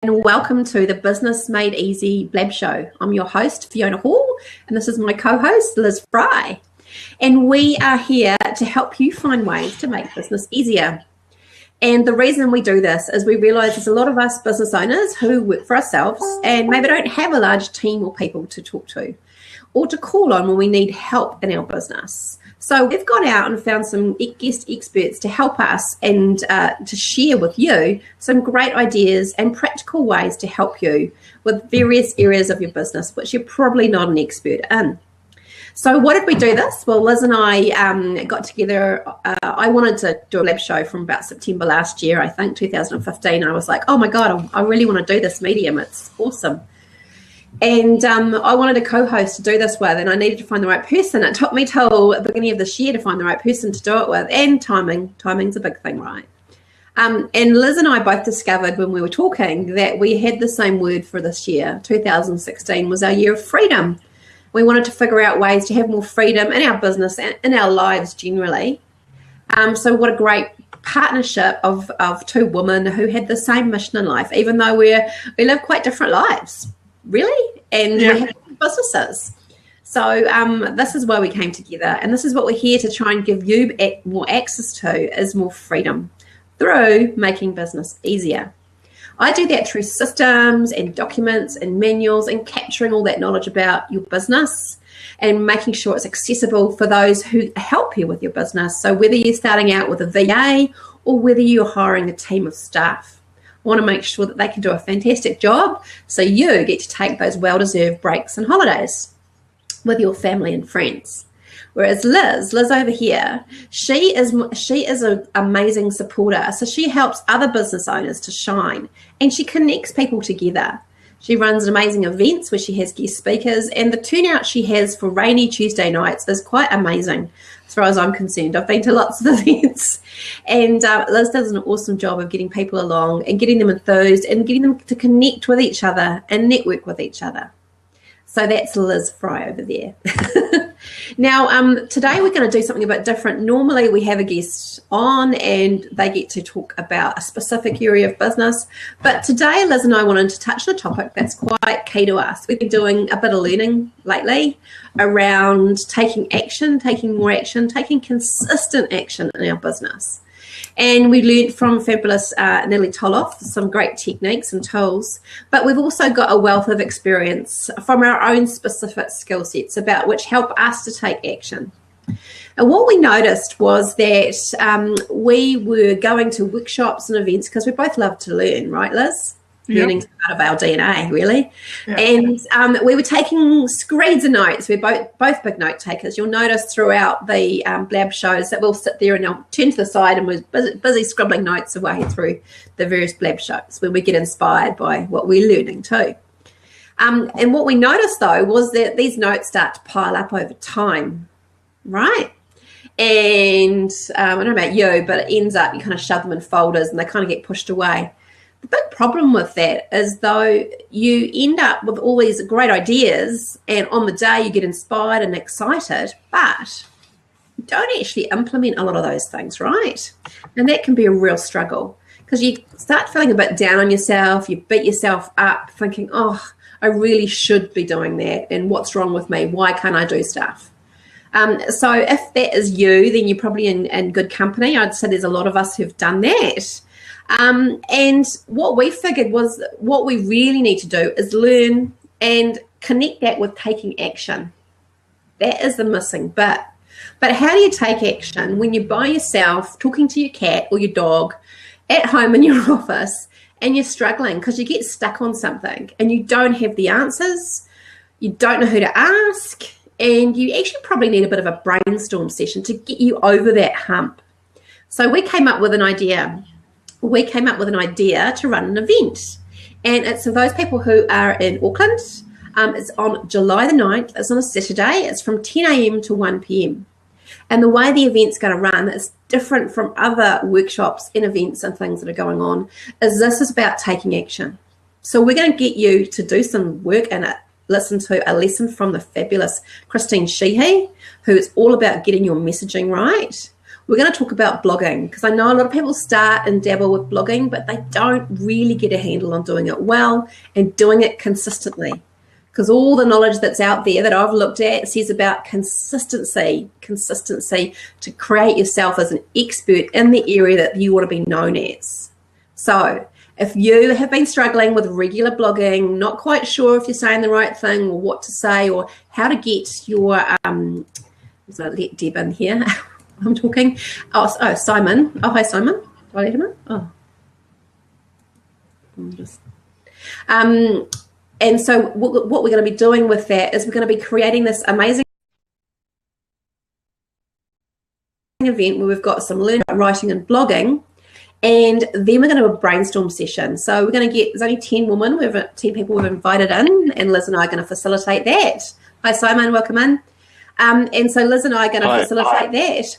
And welcome to the Business Made Easy Blab Show. I'm your host, Fiona Hall, and this is my co-host, Liz Fry. And we are here to help you find ways to make business easier. And the reason we do this is we realise there's a lot of us business owners who work for ourselves and maybe don't have a large team or people to talk to or to call on when we need help in our business. So we've gone out and found some guest experts to help us and to share with you some great ideas and practical ways to help you with various areas of your business, which you're probably not an expert in. So why did we do this? Well, Liz and I got together. I wanted to do a lab show from about September last year, I think, 2015. I was like, oh my God, I really want to do this medium. It's awesome. And I wanted a co-host to do this with, and I needed to find the right person. It took me till the beginning of this year to find the right person to do it with, and timing. Timing's a big thing, right? And Liz and I both discovered when we were talking that we had the same word for this year. 2016 was our year of freedom. We wanted to figure out ways to have more freedom in our business and in our lives generally. So what a great partnership of two women who had the same mission in life, even though we live quite different lives. Really? And we have businesses. So this is why we came together, and this is what we're here to try and give you more access to, is more freedom through making business easier. I do that through systems and documents and manuals and capturing all that knowledge about your business and making sure it's accessible for those who help you with your business. So whether you're starting out with a VA or whether you're hiring a team of staff, want to make sure that they can do a fantastic job so you get to take those well-deserved breaks and holidays with your family and friends. Whereas Liz over here, she is an amazing supporter. So she helps other business owners to shine, and she connects people together. She runs amazing events where she has guest speakers, and the turnout she has for rainy Tuesday nights is quite amazing as far as I'm concerned. I've been to lots of events, and Liz does an awesome job of getting people along and getting them enthused and getting them to connect with each other and network with each other. So that's Liz Fry over there. Now, today we're going to do something a bit different. Normally we have a guest on and they get to talk about a specific area of business. But today Liz and I wanted to touch on a topic that's quite key to us. We've been doing a bit of learning lately around taking action, taking more action, taking consistent action in our business. And we learned from fabulous Natalie Toloff some great techniques and tools, but we've also got a wealth of experience from our own specific skill sets about which help us to take action. And what we noticed was that we were going to workshops and events because we both love to learn, right, Liz? Yep. Learning's part of our DNA, really. Yep. And we were taking screeds of notes. We're both big note takers. You'll notice throughout the Blab shows that we'll sit there and I'll turn to the side and we're busy scribbling notes away through the various Blab shows when we get inspired by what we're learning too. And what we noticed, though, was that these notes start to pile up over time, right? And I don't know about you, but it ends up you kind of shove them in folders and they kind of get pushed away. The big problem with that is, though, you end up with all these great ideas and on the day you get inspired and excited, but you don't actually implement a lot of those things, right? And that can be a real struggle because you start feeling a bit down on yourself, you beat yourself up thinking, oh, I really should be doing that and what's wrong with me? Why can't I do stuff? So if that is you, then you're probably in good company. I'd say there's a lot of us who've done that. And what we figured was what we really need to do is learn and connect that with taking action. That is the missing bit. But how do you take action when you're by yourself talking to your cat or your dog at home in your office and you're struggling because you get stuck on something and you don't have the answers, you don't know who to ask, and you actually probably need a bit of a brainstorm session to get you over that hump. So we came up with an idea. We came up with an idea to run an event, and it's for those people who are in Auckland. It's on July the 9th. It's on a Saturday. It's from 10 a.m. to 1 p.m. And the way the event's going to run is different from other workshops and events and things that are going on, is this is about taking action. So we're going to get you to do some work in it. Listen to a lesson from the fabulous Christine Sheehy, who is all about getting your messaging right. we're going to talk about blogging, because I know a lot of people start and dabble with blogging, but they don't really get a handle on doing it well and doing it consistently. Because all the knowledge that's out there that I've looked at says about consistency to create yourself as an expert in the area that you want to be known as. So if you have been struggling with regular blogging, not quite sure if you're saying the right thing or what to say or how to get your, so let Deb in here. I'm talking. Oh, Simon. Oh, hi, Simon. Do I let him in? Oh. And so what we're going to be doing with that is we're going to be creating this amazing event where we've got some learning about writing and blogging, and then we're going to have a brainstorm session. So we're going to get, there's only 10 women, we have 10 people we've invited in, and Liz and I are going to facilitate that. Hi, Simon, welcome in. And so Liz and I are going to facilitate that.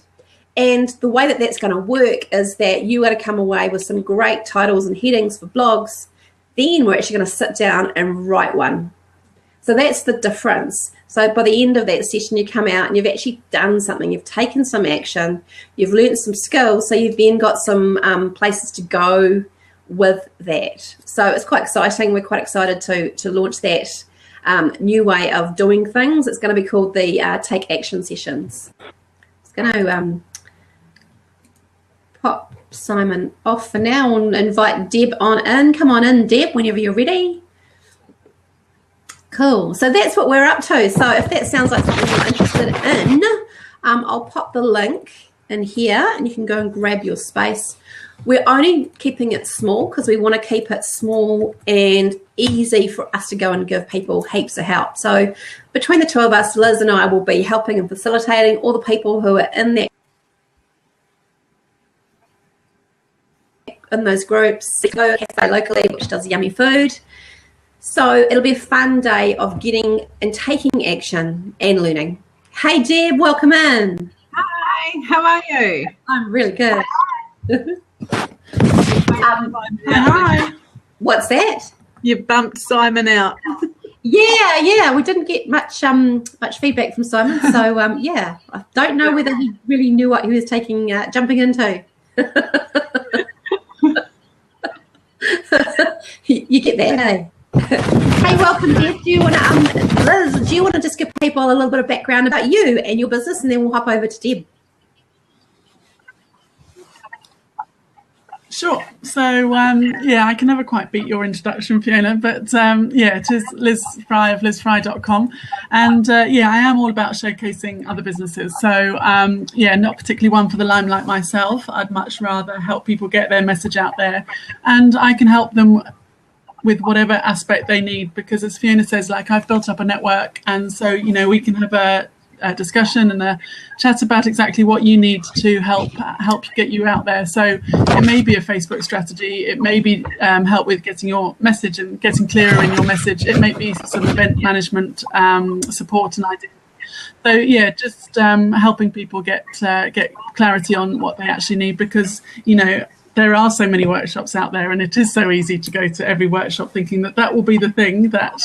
And the way that that's going to work is that you are to come away with some great titles and headings for blogs. Then we're actually going to sit down and write one. So that's the difference. So by the end of that session, you come out and you've actually done something. You've taken some action. You've learned some skills. So you've then got some places to go with that. So it's quite exciting. We're quite excited to launch that new way of doing things. It's going to be called the Take Action Sessions. It's going to pop Simon off for now and invite Deb on in. Come on in, Deb, whenever you're ready. Cool. So that's what we're up to. So if that sounds like something you're interested in, I'll pop the link in here and you can go and grab your space. We're only keeping it small because we want to keep it small and easy for us to go and give people heaps of help. So between the two of us, Liz and I will be helping and facilitating all the people who are in those groups. Go Cafe Locally, which does yummy food. So it'll be a fun day of getting and taking action and learning. Hey Deb, welcome in. Hi, how are you? I'm really good. Hi. What's that? You bumped Simon out. Yeah, we didn't get much feedback from Simon, so yeah, I don't know whether he really knew what he was jumping into. You get that, hey? Hey, welcome, Deb. Do you want to, Liz? Do you want to just give people a little bit of background about you and your business, and then we'll hop over to Deb? Sure. So, yeah, I can never quite beat your introduction, Fiona, but yeah, it is Liz Fry of lizfry.com. And yeah, I am all about showcasing other businesses. So, yeah, not particularly one for the limelight myself. I'd much rather help people get their message out there, and I can help them with whatever aspect they need, because as Fiona says, like, I've built up a network, and so, you know, we can have a discussion and a chat about exactly what you need to help get you out there. So it may be a Facebook strategy, it may be help with getting your message and getting clearer in your message, it may be some event management support and ideas. So yeah, just helping people get clarity on what they actually need, because, you know, there are so many workshops out there, and it is so easy to go to every workshop thinking that that will be the thing that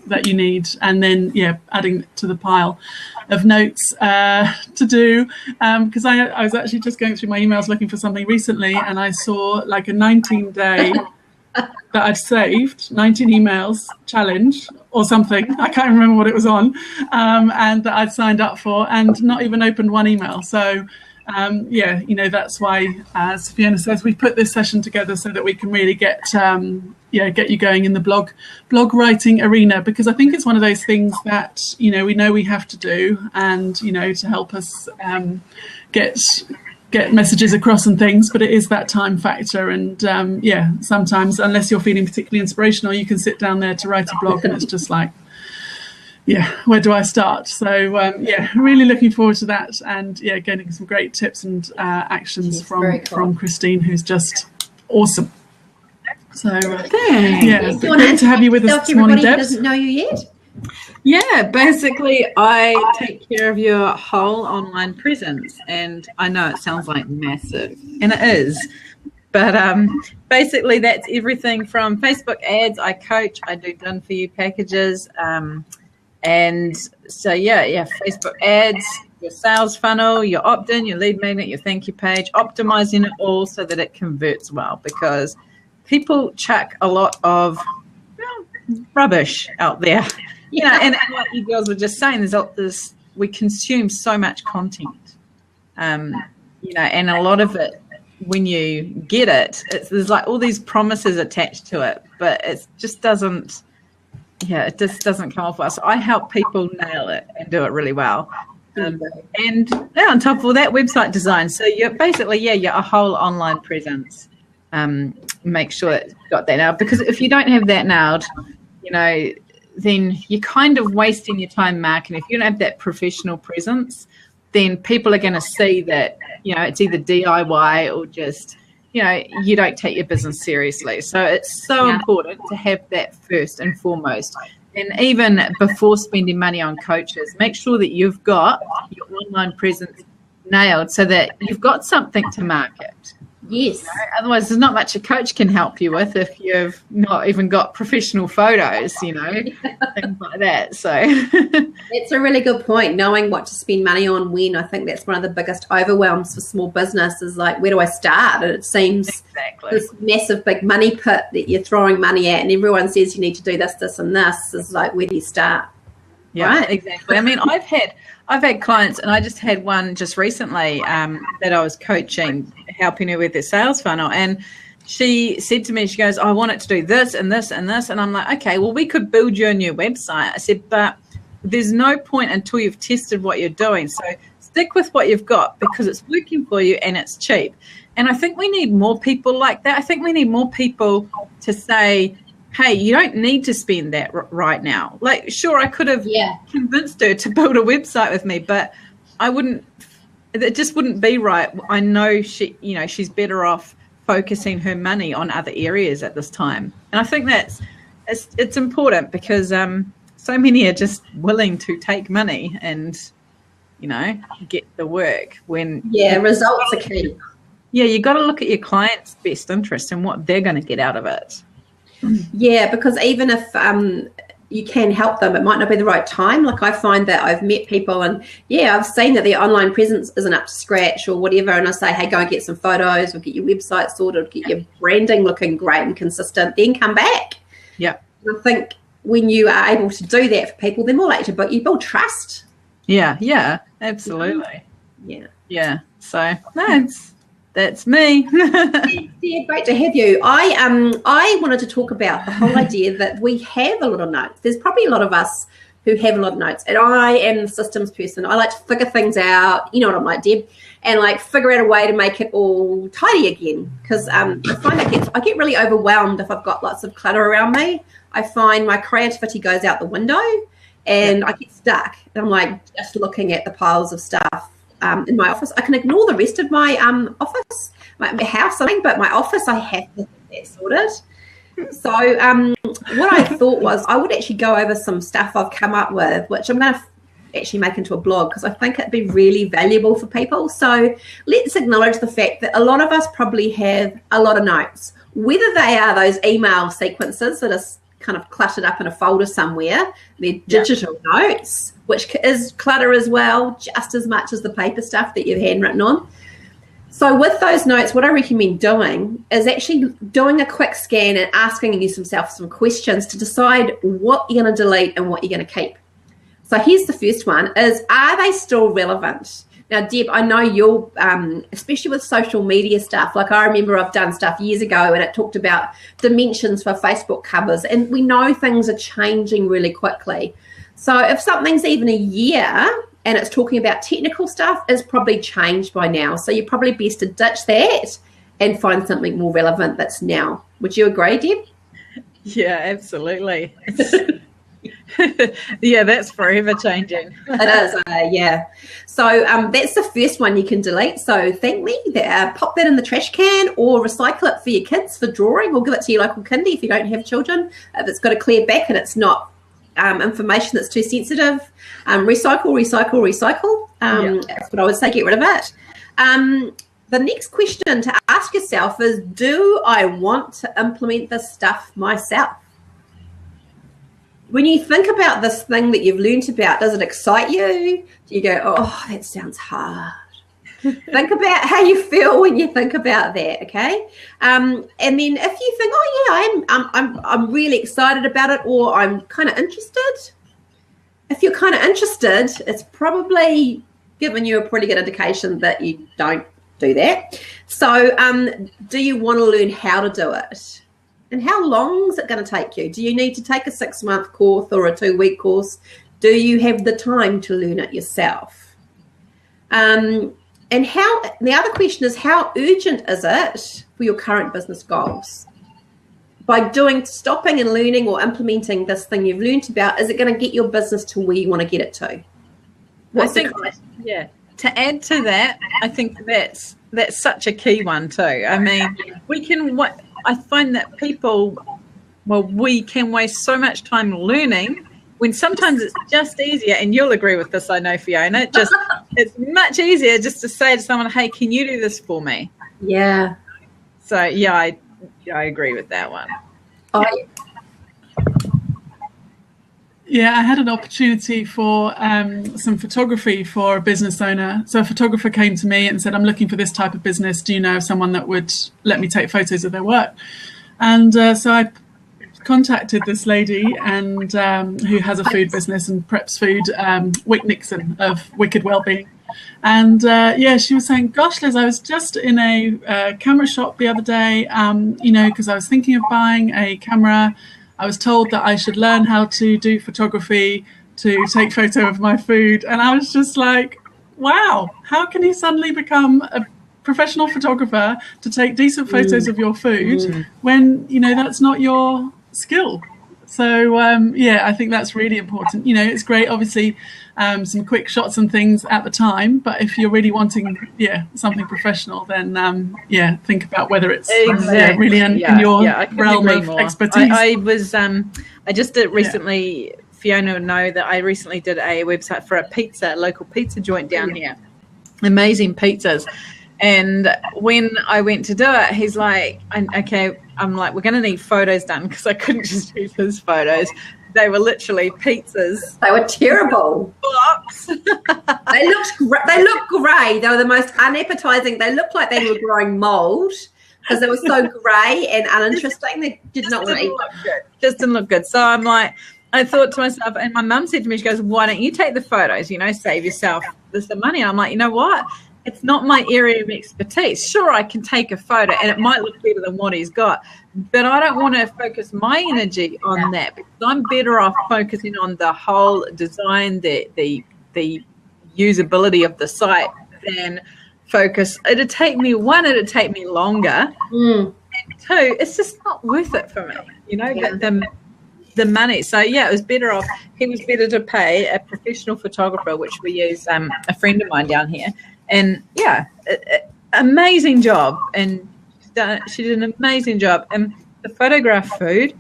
that you need, and then yeah, adding to the pile of notes to do. Because I was actually just going through my emails looking for something recently, and I saw like a 19-day that I'd saved, 19 emails challenge or something. I can't remember what it was on, and that I'd signed up for, and not even opened one email. So. Yeah, you know, that's why, as Fiona says, we put this session together so that we can really get you going in the blog writing arena, because I think it's one of those things that, you know we have to do, and, you know, to help us get messages across and things, but it is that time factor, and yeah, sometimes unless you're feeling particularly inspirational, you can sit down there to write a blog and it's just like, yeah, where do I start? So yeah, really looking forward to that, and yeah, getting some great tips and actions from Christine, who's just awesome. So yeah, great to have you with us this morning, Deb. Doesn't know you yet? Yeah, basically I take care of your whole online presence, and I know it sounds like massive, and it is. But basically that's everything from Facebook ads. I coach, I do done for you packages. And so, yeah, Facebook ads, your sales funnel, your opt-in, your lead magnet, your thank you page, optimizing it all so that it converts well, because people chuck a lot of rubbish out there. And like you girls were just saying, there's we consume so much content, and a lot of it, when you get it, there's like all these promises attached to it, but it just doesn't come off well. So I help people nail it and do it really well. And on top of all that, website design. So you're basically, you're a whole online presence. Make sure that you've got that nailed, because if you don't have that nailed, then you're kind of wasting your time marketing. If you don't have that professional presence, then people are going to see that, it's either DIY or just, you don't take your business seriously. So it's so important to have that first and foremost. And even before spending money on coaches, make sure that you've got your online presence nailed so that you've got something to market. Yes. Otherwise, there's not much a coach can help you with if you've not even got professional photos, things like that. So that's a really good point. Knowing what to spend money on when. I think that's one of the biggest overwhelms for small business is like, where do I start? And it seems this massive big money pit that you're throwing money at, and everyone says you need to do this, this, and this. Is like, where do you start? Yeah, right? Exactly. I mean, I've had clients, and I just had one just recently that I was coaching, helping her with their sales funnel. And she said to me, she goes, I want it to do this and this and this. And I'm like, okay, well, we could build you a new website. I said, but there's no point until you've tested what you're doing. So stick with what you've got because it's working for you and it's cheap. And I think we need more people like that. I think we need more people to say, hey, you don't need to spend that right now. Like, sure, I could have convinced her to build a website with me, but it just wouldn't be right. I know she's better off focusing her money on other areas at this time. And I think it's important because so many are just willing to take money and, get the work when... Yeah, results are key. Yeah, you got to look at your client's best interest and what they're going to get out of it. Yeah, because even if you can help them, it might not be the right time. Like I find that I've met people and I've seen that their online presence isn't up to scratch or whatever, and I say, hey, go and get some photos or get your website sorted, get your branding looking great and consistent, then come back. Yeah. I think when you are able to do that for people, they're more likely to, you build trust. Yeah, absolutely. Yeah. So that's me. Yeah, great to have you. I wanted to talk about the whole idea that we have a lot of notes. There's probably a lot of us who have a lot of notes, and I am the systems person. I like to figure things out. You know what I'm like, Deb, and like figure out a way to make it all tidy again. Because I find I get really overwhelmed if I've got lots of clutter around me. I find my creativity goes out the window, and I get stuck. And I'm like just looking at the piles of stuff. In my office, I can ignore the rest of my office, my house, but my office, I have to get that sorted. So what I thought was I would actually go over some stuff I've come up with, which I'm going to actually make into a blog because I think it'd be really valuable for people. So let's acknowledge the fact that a lot of us probably have a lot of notes, whether they are those email sequences that are kind of cluttered up in a folder somewhere, they're digital notes, which is clutter as well, just as much as the paper stuff that you've handwritten on. So with those notes, what I recommend doing is actually doing a quick scan and asking yourself some questions to decide what you're going to delete and what you're going to keep. So here's the first one is, are they still relevant? Now, Deb, I know you're, especially with social media stuff, like I remember I've done stuff years ago and it talked about dimensions for Facebook covers, and we know things are changing really quickly. So if something's even a year and it's talking about technical stuff, it's probably changed by now. So you're probably best to ditch that and find something more relevant that's now. Would you agree, Deb? Yeah, absolutely. Yeah, that's forever changing. It is, yeah. So that's the first one you can delete. So thank me, pop that in the trash can or recycle it for your kids for drawing, or give it to your local kindy if you don't have children. If it's got a clear back and it's not information that's too sensitive, recycle. That's what I would say, get rid of it. The next question to ask yourself is, do I want to implement this stuff myself? when you think about this thing that you've learned about, does it excite you? Do you go, oh, that sounds hard? Think about how you feel when you think about that, okay? And then if you think, oh yeah, I'm really excited about it, or I'm kind of interested. If you're kind of interested, it's probably giving you a pretty good indication that you don't do that. So, do you want to learn how to do it? And how long is it going to take you? Do you need to take a 6-month course or a 2-week course? Do you have the time to learn it yourself? And the other question is, how urgent is it for your current business goals? By stopping and learning or implementing this thing you've learned about, is it going to get your business to where you want to get it to? To add to that, I think that's such a key one too. I mean, I find that we can waste so much time learning when sometimes it's just easier, and you'll agree with this, I know, Fiona, it's much easier just to say to someone, hey, can you do this for me? Yeah. So, I agree with that one. Yeah, I had an opportunity for some photography for a business owner. So a photographer came to me and said, I'm looking for this type of business. Do you know of someone that would let me take photos of their work? And so I contacted this lady and who has a food business and preps food, Wick Nixon of Wicked Wellbeing. And she was saying, gosh, Liz, I was just in a camera shop the other day, because I was thinking of buying a camera. I was told that I should learn how to do photography to take photo of my food. And I was just like, wow, how can you suddenly become a professional photographer to take decent photos of your food when, that's not your skill? So, I think that's really important. It's great, obviously, some quick shots and things at the time. But if you're really wanting, something professional, then, think about whether it's really in your realm of expertise. I just did recently, Fiona would know that I recently did a website for a local pizza joint down here. Amazing pizzas. And when I went to do it, he's like, okay, I'm like, we're going to need photos done, because I couldn't just use his photos. They were literally pizzas. They were terrible. Blocks. They looked grey. They were the most unappetizing. They looked like they were growing mold because they were so grey and uninteresting. They did not want to eat. Just didn't look good. So I'm like, I thought to myself, and my mum said to me, she goes, why don't you take the photos, save yourself this money. And I'm like, you know what? It's not my area of expertise. Sure, I can take a photo and it might look better than what he's got, but I don't want to focus my energy on that, because I'm better off focusing on the whole design, the usability of the site, than focus. It'd take me longer, and 2, it's just not worth it for me, the money. So it was better off. He was better to pay a professional photographer, which we use, a friend of mine down here. And amazing job, and she did an amazing job. And the photograph food,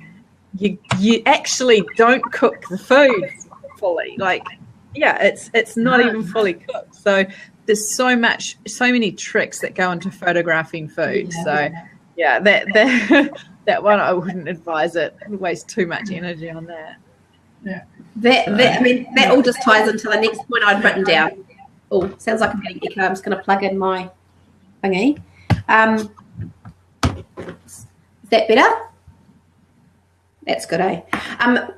you actually don't cook the food fully. It's not even fully cooked. So there's so many tricks that go into photographing food. So that one I wouldn't advise it. I'd waste too much energy on that. Yeah. That all just ties into the next point I'd written down. Oh, sounds like I'm getting echo. I'm just going to plug in my thingy. Is that better? That's good, eh?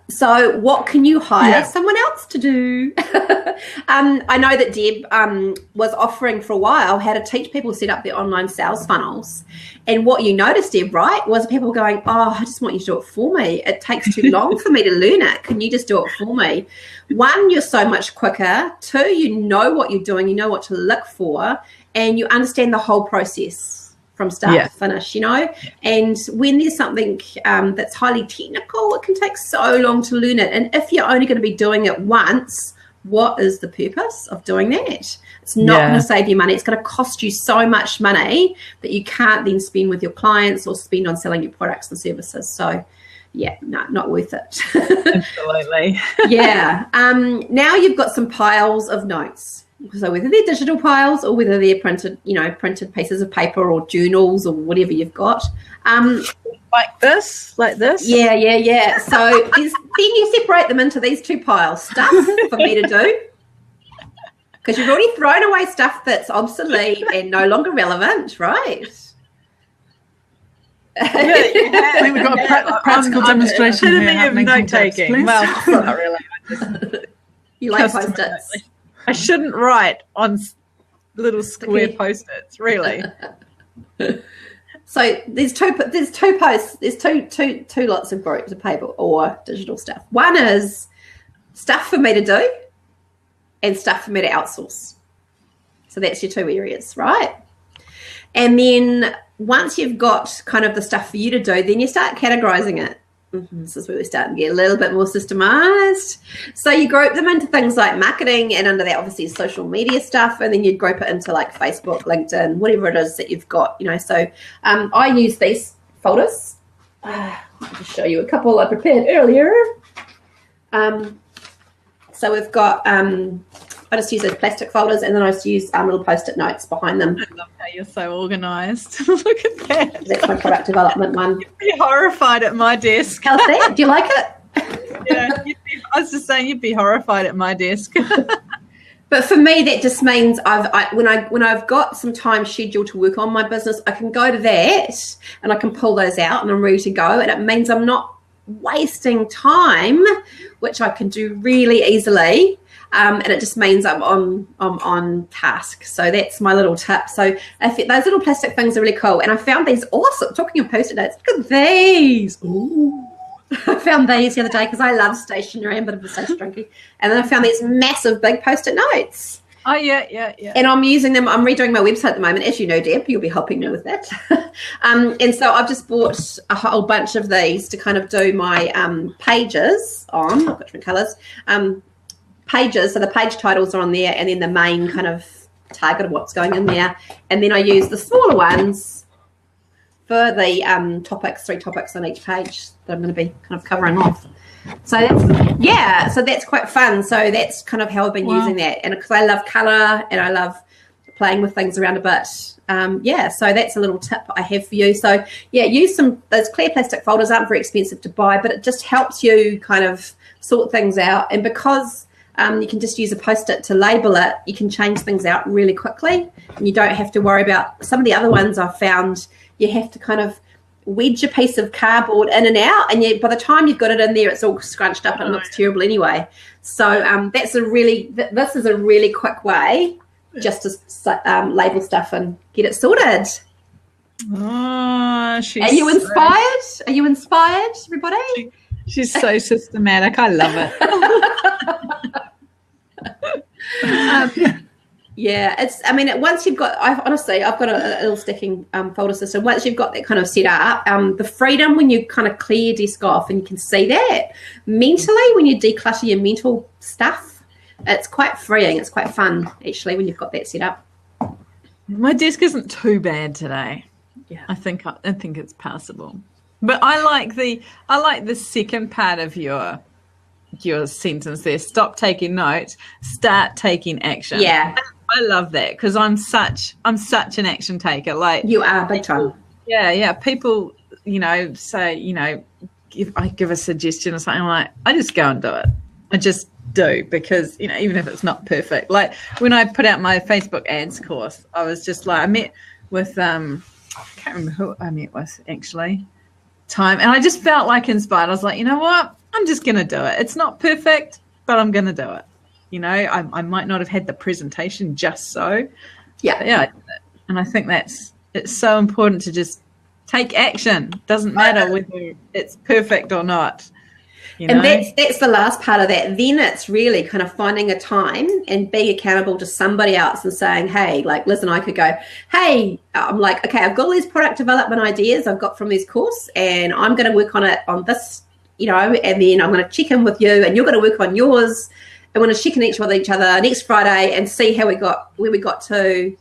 So what can you hire someone else to do? I know that Deb was offering for a while how to teach people to set up their online sales funnels. And what you noticed, Deb, right, was people going, oh, I just want you to do it for me. It takes too long for me to learn it. Can you just do it for me? 1, you're so much quicker. 2, you know what you're doing. You know what to look for. And you understand the whole process from start to finish, and when there's something that's highly technical, it can take so long to learn it. And if you're only going to be doing it once, what is the purpose of doing that? It's not going to save you money. It's going to cost you so much money that you can't then spend with your clients or spend on selling your products and services. So not worth it. Absolutely. Now you've got some piles of notes. So whether they're digital piles or whether they're printed pieces of paper or journals or whatever you've got. Like this? Yeah. So then you separate them into these two piles. Stuff for me to do, because you've already thrown away stuff that's obsolete and no longer relevant, right? I think we've got a practical demonstration here happening. Note taking. Well, not really. You like Post-its. I shouldn't write on little square Post-its, really. So there's two posts. There's two lots of groups of paper or digital stuff. One is stuff for me to do and stuff for me to outsource. So that's your two areas, right? And then once you've got kind of the stuff for you to do, then you start categorizing it. This is where we start to get a little bit more systemized. So you group them into things like marketing, and under that obviously social media stuff, and then you group it into like Facebook, LinkedIn, whatever it is that you've got, So I use these folders. I'll just show you a couple I prepared earlier. So we've got, I just use those plastic folders, and then I just use little Post-it notes behind them. I love how you're so organised. Look at that. That's my product development one. You'd be horrified at my desk. How's that? Do you like it? Yeah, I was just saying you'd be horrified at my desk. But for me, that just means when I've got some time scheduled to work on my business, I can go to that and I can pull those out and I'm ready to go. And it means I'm not wasting time, which I can do really easily. And it just means I'm on task. So that's my little tip. So those little plastic things are really cool. And I found these awesome. Talking of Post-it notes, look at these. Ooh. I found these the other day because I love stationery. I'm a bit of a stationery junkie. And then I found these massive big Post-it notes. Oh, yeah. And I'm using them. I'm redoing my website at the moment. As you know, Deb, you'll be helping me with that. And so I've just bought a whole bunch of these to kind of do my pages on. I've got different colours. Pages, so the page titles are on there, and then the main kind of target of what's going in there. And then I use the smaller ones for the topics, 3 topics on each page that I'm going to be kind of covering off. So that's quite fun. So that's kind of how I've been using that. And because I love colour and I love playing with things around a bit. So that's a little tip I have for you. So use those clear plastic folders. Aren't very expensive to buy, but it just helps you kind of sort things out. And because you can just use a Post-it to label it, you can change things out really quickly, and you don't have to worry about some of the other ones I've found. You have to kind of wedge a piece of cardboard in and out, and by the time you've got it in there, it's all scrunched up and it looks terrible anyway. So this is a really quick way just to label stuff and get it sorted. Oh, Are you inspired? Are you inspired, everybody? She's so systematic. I love it. Once you've got, I've got a little stacking folder system. Once you've got that kind of set up, the freedom when you kind of clear your desk off, and you can see that mentally when you declutter your mental stuff, it's quite freeing. It's quite fun actually when you've got that set up. My desk isn't too bad today. Yeah, I think it's passable. But I like the second part of your sentence there. Stop taking notes, start taking action. Yeah. I love that because I'm such an action taker. Like you are big time. Yeah. People, say, I give a suggestion or something, like I just go and do it. I just do, because even if it's not perfect. Like when I put out my Facebook ads course, I was just like, I met with I can't remember who I met with actually. And I just felt like inspired. I was like, you know what? I'm just going to do it. It's not perfect, but I'm going to do it. I might not have had the presentation just so. Yeah. And I think it's so important to just take action. Doesn't matter whether it's perfect or not. And that's the last part of that. Then it's really kind of finding a time and being accountable to somebody else and saying, hey, like Liz and I could go, hey, I'm like, okay, I've got all these product development ideas I've got from this course, and I'm going to work on it on this, and then I'm going to check in with you, and you're going to work on yours, and we're going to check in with each other next Friday and see where we got to,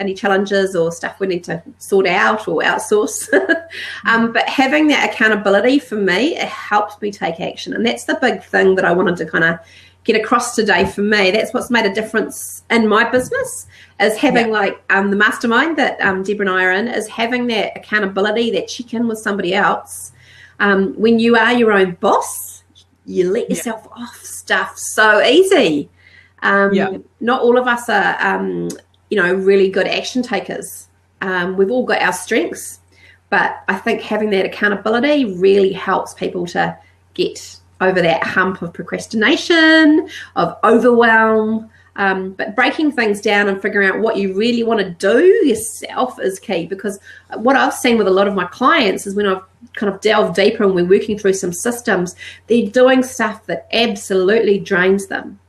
any challenges or stuff we need to sort out or outsource. But having that accountability for me, it helps me take action. And that's the big thing that I wanted to kind of get across today for me. That's what's made a difference in my business, is having the mastermind that Deborah and I are in, is having that accountability, that check-in with somebody else. When you are your own boss, you let yourself off stuff so easy. Not all of us are, really good action takers. We've all got our strengths, but I think having that accountability really helps people to get over that hump of procrastination, of overwhelm. But breaking things down and figuring out what you really want to do yourself is key, because what I've seen with a lot of my clients is when I've kind of delved deeper and we're working through some systems, they're doing stuff that absolutely drains them.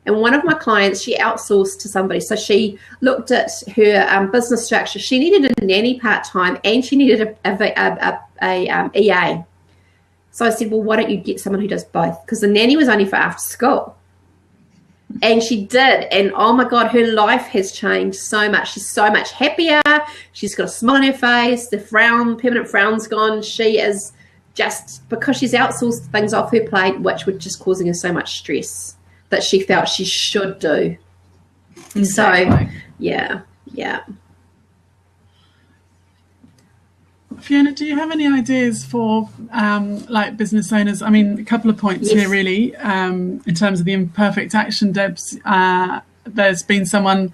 And one of my clients, she outsourced to somebody. So she looked at her business structure. She needed a nanny part-time and she needed a EA. So I said, well, why don't you get someone who does both? Because the nanny was only for after school. And she did. And, oh, my God, her life has changed so much. She's so much happier. She's got a smile on her face. The permanent frown's gone. She is just, because she's outsourced things off her plate, which were just causing her so much stress, that she felt she should do. Exactly. So, yeah. Fiona, do you have any ideas for business owners? I mean, a couple of points here really, in terms of the imperfect action, Debs. There's been someone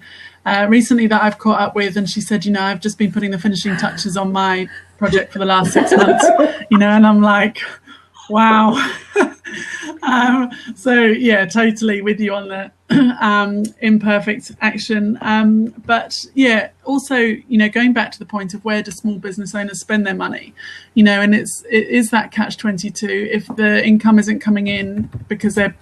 recently that I've caught up with, and she said, I've just been putting the finishing touches on my project for the last 6 months, and I'm like, wow. So yeah, totally with you on the imperfect action. But yeah, also, going back to the point of where do small business owners spend their money, and it is that catch-22. If the income isn't coming in because they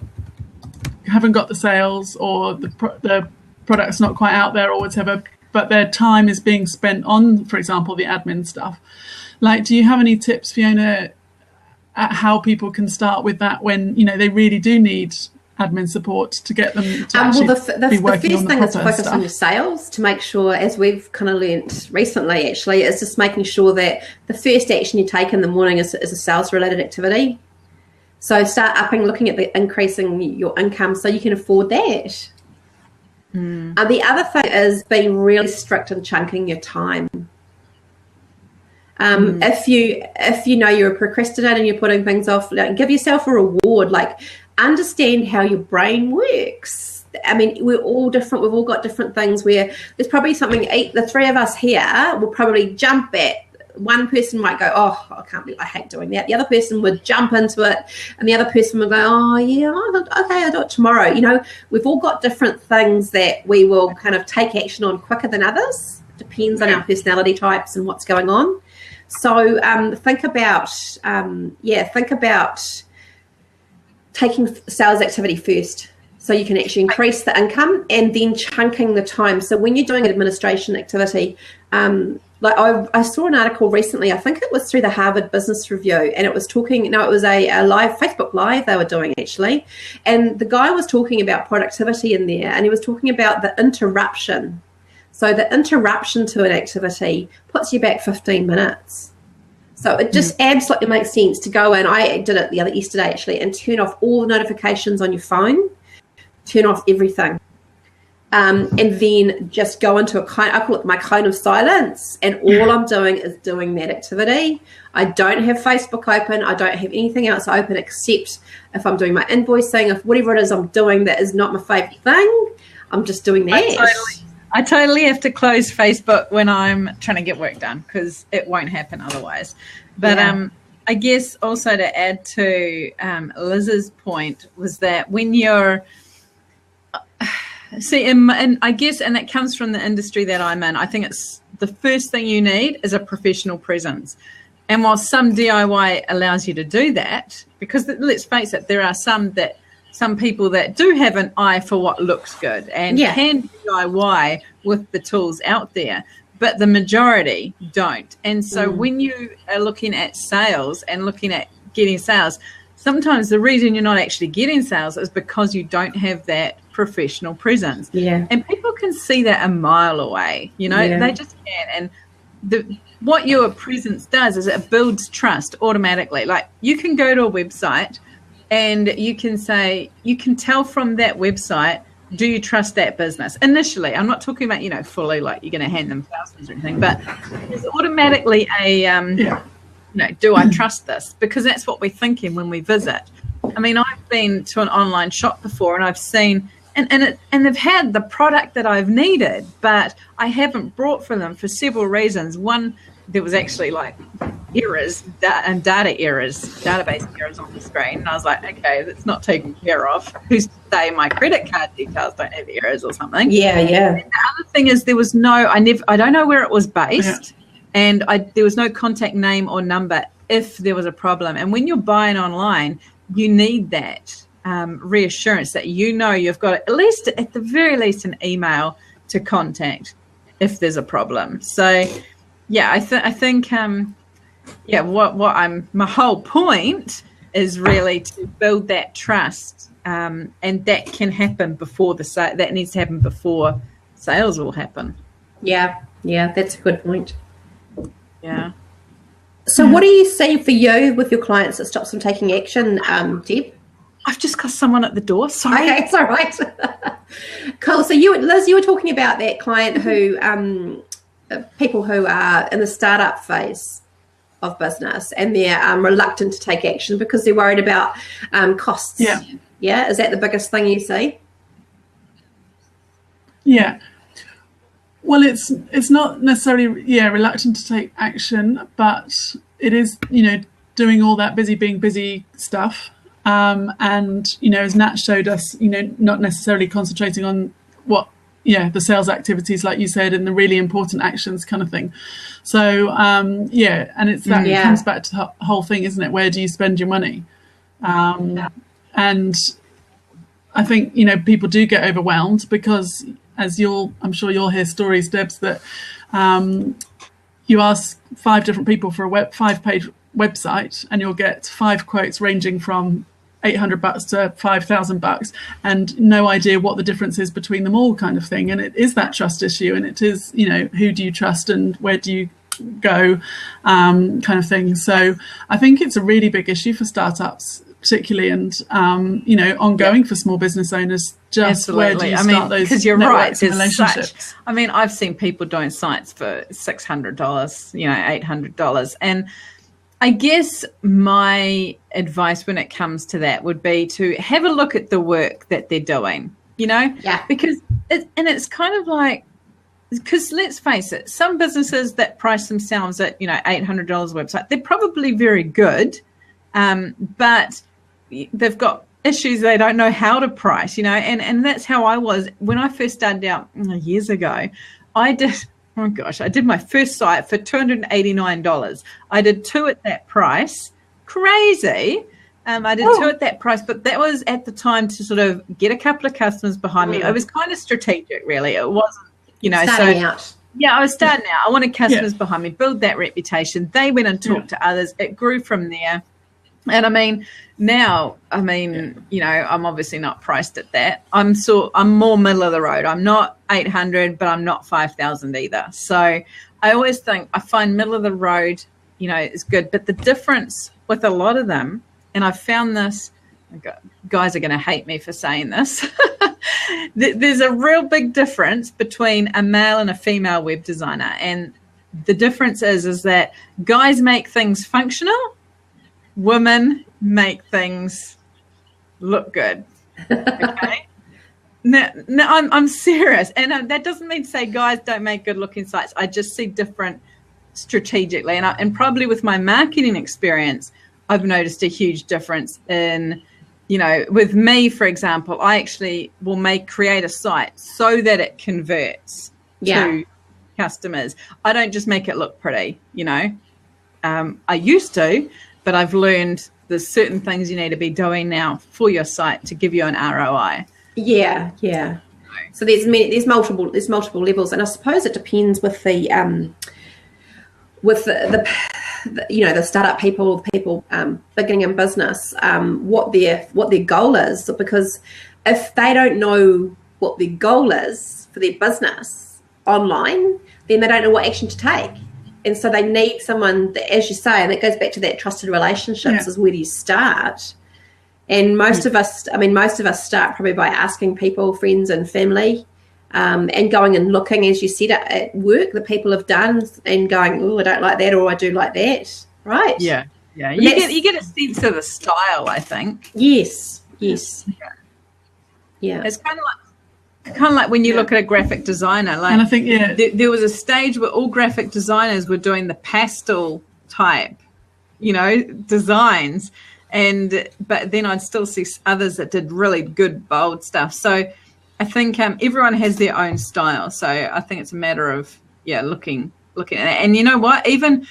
haven't got the sales, or the product's not quite out there or whatever, but their time is being spent on, for example, the admin stuff. Do you have any tips, Fiona, at how people can start with that when they really do need admin support to get them to actually be working on the proper stuff? The first thing is to focus on your sales, to make sure, as we've kind of learnt recently actually, is just making sure that the first action you take in the morning is a sales related activity. So start looking at the increasing your income so you can afford that. The other thing is being really strict in chunking your time. If you know you're a procrastinator and you're putting things off, give yourself a reward. Understand how your brain works. I mean, we're all different. We've all got different things where there's probably something the three of us here will probably jump at. One person might go, oh, I can't believe I hate doing that. The other person would jump into it, and the other person would go, oh, yeah, okay, I'll do it tomorrow. We've all got different things that we will kind of take action on quicker than others. Depends on our personality types and what's going on. So think about taking sales activity first, so you can actually increase the income, and then chunking the time. So when you're doing an administration activity, I saw an article recently, I think it was through the Harvard Business Review, and it was it was a live Facebook Live they were doing actually, and the guy was talking about productivity in there, and he was talking about the interruption. So the interruption to an activity puts you back 15 minutes. So it just absolutely makes sense to go in. I did it yesterday actually, and turn off all the notifications on your phone, turn off everything. And then just go into I call it my cone of silence, and all I'm doing is doing that activity. I don't have Facebook open. I don't have anything else open except if I'm doing my invoicing, if whatever it is I'm doing that is not my favourite thing, I'm just doing that. I totally have to close Facebook when I'm trying to get work done, because it won't happen otherwise. But I guess also to add to Liz's point was that when you're and I guess, and that comes from the industry that I'm in, I think it's the first thing you need is a professional presence. And while some DIY allows you to do that, because let's face it, there are some people that do have an eye for what looks good and can DIY with the tools out there, but the majority don't. And so when you are looking at sales and looking at getting sales, sometimes the reason you're not actually getting sales is because you don't have that professional presence. Yeah. And people can see that a mile away, they just can. And what your presence does is it builds trust automatically. You can go to a website and you can say, you can tell from that website, do you trust that business? Initially, I'm not talking about, you know, fully like you're going to hand them thousands or anything, but there's automatically a, you know, do I trust this? Because that's what we're thinking when we visit. I mean, I've been to an online shop before and I've seen, and they've had the product that I've needed, but I haven't brought for them for several reasons. One, there was actually like errors and database errors on the screen. And I was like, okay, that's not taken care of. Who's to say my credit card details don't have errors or something? Yeah. And the other thing is there was I don't know where it was based, and there was no contact name or number if there was a problem. And when you're buying online, you need that reassurance that you know you've got at the very least an email to contact if there's a problem. So yeah, I think my whole point is really to build that trust, and that can happen before that needs to happen before sales will happen. Yeah, that's a good point. Yeah. So what do you see for you with your clients that stops them taking action, Deb? I've just got someone at the door. Sorry. Okay, it's all right. Cool. So Liz, you were talking about that client who, people who are in the startup phase of business and they're reluctant to take action because they're worried about costs. Yeah. Is that the biggest thing you see? Yeah. Well, it's not necessarily reluctant to take action, but it is, you know, doing all that being busy stuff. And, you know, as Nat showed us, you know, not necessarily concentrating on the sales activities, like you said, and the really important actions kind of thing. So, and it's that it comes back to the whole thing, isn't it? Where do you spend your money? And I think, you know, people do get overwhelmed because, as I'm sure you'll hear stories, Debs, that you ask 5 different people for a 5-page website and you'll get 5 quotes ranging from $800 to $5,000 and no idea what the difference is between them all, kind of thing. And it is that trust issue, and it is, you know, who do you trust and where do you go, kind of thing. So I think it's a really big issue for startups particularly, and you know, ongoing for small business owners. Just where do you start those? Because you're right, relationships? I've seen people doing sites for $600, you know, $800, and I guess my advice when it comes to that would be to have a look at the work that they're doing, you know? Yeah. Because it's kind of like, because let's face it, some businesses that price themselves at, you know, $800 website, they're probably very good, but they've got issues they don't know how to price, you know? And that's how I was when I first started out years ago. I did my first site for $289. I did 2 at that price. Crazy. I did 2 at that price, but that was at the time to sort of get a couple of customers behind me. It was kind of strategic, really. It wasn't, you know. Starting out. Yeah, I was starting out. I wanted customers behind me, build that reputation. They went and talked to others. It grew from there. And I mean, now, you know, I'm obviously not priced at that. I'm more middle of the road. I'm not 800, but I'm not 5,000 either. So I always find middle of the road, you know, is good. But the difference with a lot of them, and I've found this, guys are going to hate me for saying this. There's a real big difference between a male and a female web designer. And the difference is that guys make things functional. Women make things look good. Okay. No, I'm serious, and that doesn't mean to say guys don't make good-looking sites. I just see different strategically, and probably with my marketing experience, I've noticed a huge difference in, you know, with me, for example, I actually will create a site so that it converts to customers. I don't just make it look pretty, you know. I used to. But I've learned there's certain things you need to be doing now for your site to give you an ROI. Yeah. So there's multiple levels, and I suppose it depends with the you know, the startup people beginning in business, what their goal is, because if they don't know what their goal is for their business online, then they don't know what action to take. And so they need someone that, as you say, and it goes back to that trusted relationships is where you start. And most of us start probably by asking people, friends and family, and going and looking, as you said, at work that people have done and going, oh, I don't like that, or I do like that, right? Yeah. You get a sense of the style, I think. Yes. Yeah. It's kind of like when you look at a graphic designer. Like, and I think there was a stage where all graphic designers were doing the pastel type, designs, but then I'd still see others that did really good bold stuff. So I think everyone has their own style. So I think it's a matter of looking at it. And you know what? Even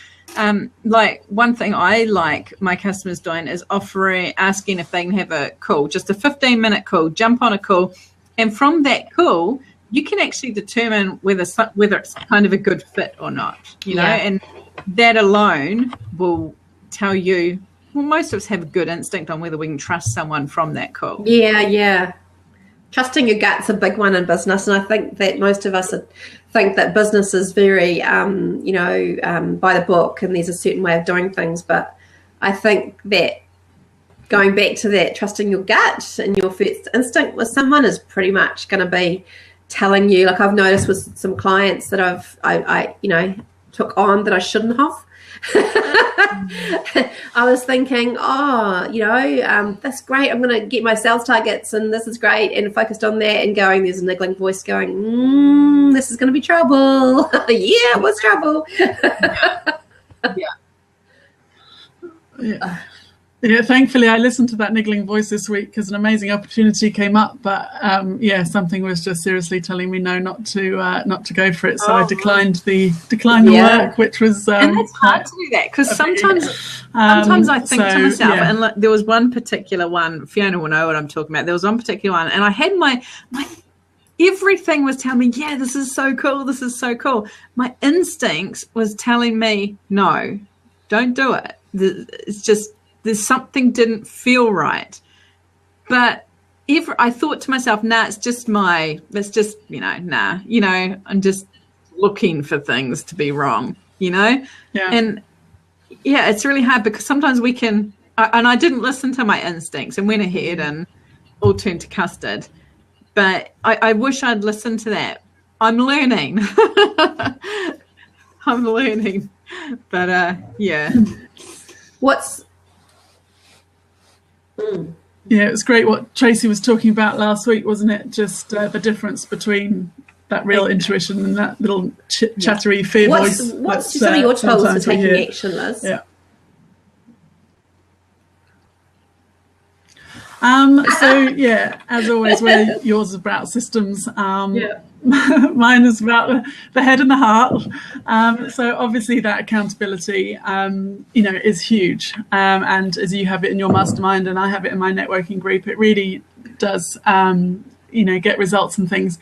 like one thing I like my customers doing is asking if they can have a call, just a 15-minute call, jump on a call. And from that call, you can actually determine whether it's kind of a good fit or not, and that alone will tell you, well, most of us have a good instinct on whether we can trust someone from that call. Yeah. Trusting your gut's a big one in business. And I think that most of us think that business is very, by the book, and there's a certain way of doing things. But I think that going back to that, trusting your gut and your first instinct with someone is pretty much going to be telling you, like I've noticed with some clients that I took on that I shouldn't have. I was thinking, that's great. I'm going to get my sales targets and this is great, and focused on that and going, there's a niggling voice going, this is going to be trouble. Yeah, what's trouble? Yeah, thankfully I listened to that niggling voice this week because an amazing opportunity came up, but something was just seriously telling me no, not to go for it. So I declined the work, which was and it's hard to do that because sometimes I think to myself, and look, there was one particular one, Fiona will know what I'm talking about. There was one particular one, and I had my everything was telling me, yeah, this is so cool, this is so cool. My instincts was telling me, no, don't do it. It's just, there's something didn't feel right. But I thought to myself, I'm just looking for things to be wrong, Yeah. And it's really hard because sometimes we can, and I didn't listen to my instincts and went ahead and all turned to custard. But I wish I'd listened to that. I'm learning. But Yeah, it was great what Tracy was talking about last week, wasn't it? Just the difference between that real intuition and that little chattery fear voice. What's some of your tools for taking action, Liz? Yeah. As always, where yours is about systems. Mine is about the head and the heart. So obviously that accountability, is huge. And as you have it in your mastermind and I have it in my networking group, it really does, get results and things.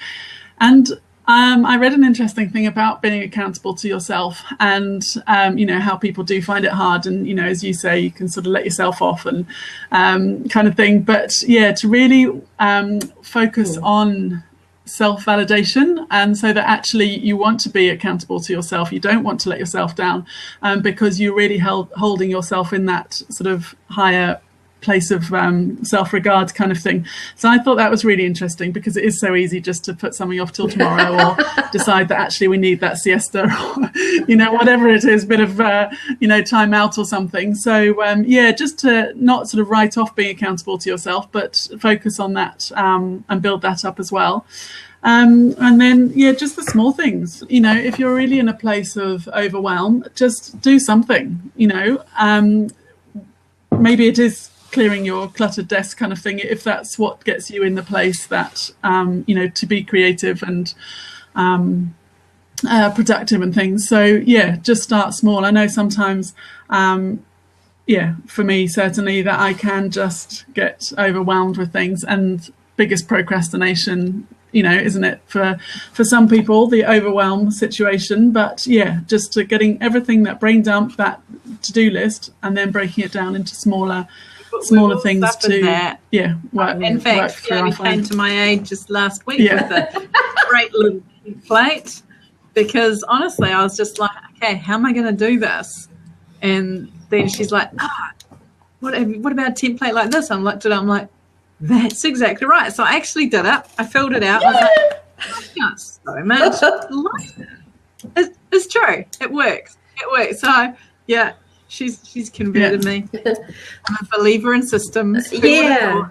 And I read an interesting thing about being accountable to yourself and, how people do find it hard. And, as you say, you can sort of let yourself off and kind of thing. But, to really focus on self-validation, and so that actually you want to be accountable to yourself. You don't want to let yourself down because you're really holding yourself in that sort of higher place of self-regard kind of thing. So I thought that was really interesting because it is so easy just to put something off till tomorrow or decide that actually we need that siesta or whatever it is, bit of time out or something. So just to not sort of write off being accountable to yourself, but focus on that and build that up as well. And then just the small things, if you're really in a place of overwhelm, just do something. Maybe it is clearing your cluttered desk kind of thing, if that's what gets you in the place that to be creative and productive and things. So just start small. I know sometimes for me certainly that I can just get overwhelmed with things, and biggest procrastination, isn't it, for some people, the overwhelm situation. But just to getting everything, that brain dump, that to-do list, and then breaking it down into smaller things to work. In fact, Fiona came to my aid just last week with a great little plate, because honestly I was just like, okay, how am I going to do this? And then she's like, what about a template like this? I looked at it, I'm like, that's exactly right. So I actually did it. I filled it out. I was like, oh, so much. It's true. It works. So yeah, she's converted me. I'm a believer in systems. Yeah.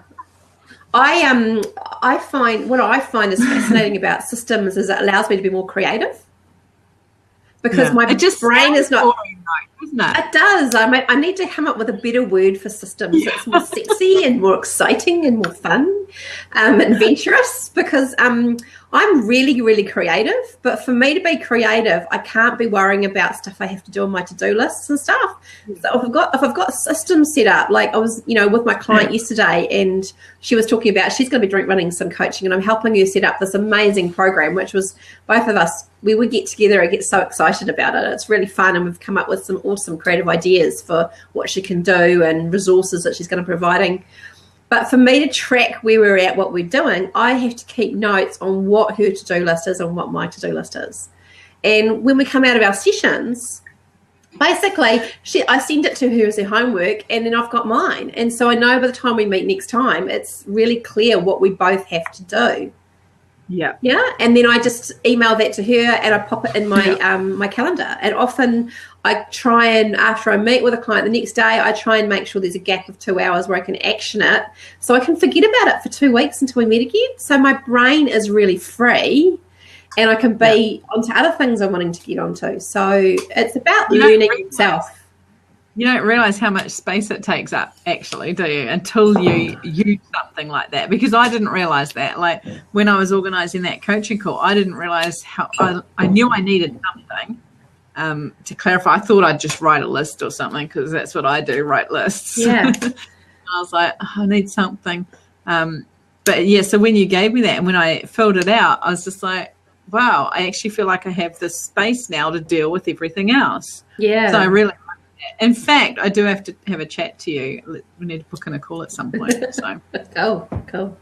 I find what I find is fascinating about systems is it allows me to be more creative. Because my brain is not boring, though, isn't it? It does. I need to come up with a better word for systems that's more sexy and more exciting and more fun, adventurous. Because I'm really, really creative. But for me to be creative, I can't be worrying about stuff I have to do on my to-do lists and stuff. So if I've got systems set up, like I was, with my client yesterday, and she was talking about she's going to be running some coaching, and I'm helping her set up this amazing program, which was both of us. We would get together and get so excited about it. It's really fun, and we've come up with some awesome creative ideas for what she can do and resources that she's going to be providing. But for me to track where we're at, what we're doing, I have to keep notes on what her to-do list is and what my to-do list is. And when we come out of our sessions, basically, I send it to her as her homework, and then I've got mine. And so I know by the time we meet next time, it's really clear what we both have to do. Yeah. And then I just email that to her, and I pop it in my my calendar. And often I try and, after I meet with a client the next day, I try and make sure there's a gap of 2 hours where I can action it, so I can forget about it for 2 weeks until we meet again. So my brain is really free, and I can be onto other things I'm wanting to get onto. So it's about learning yourself. You don't realise how much space it takes up, actually, do you, until you use something like that? Because I didn't realise that. Like, when I was organising that coaching call, I didn't realise how I knew I needed something to clarify. I thought I'd just write a list or something, because that's what I do, write lists. Yeah. I was like, I need something. But, yeah, so when you gave me that and when I filled it out, I was just like, wow, I actually feel like I have this space now to deal with everything else. Yeah. So I really... In fact, I do have to have a chat to you. We need to book in a call at some point. So cool.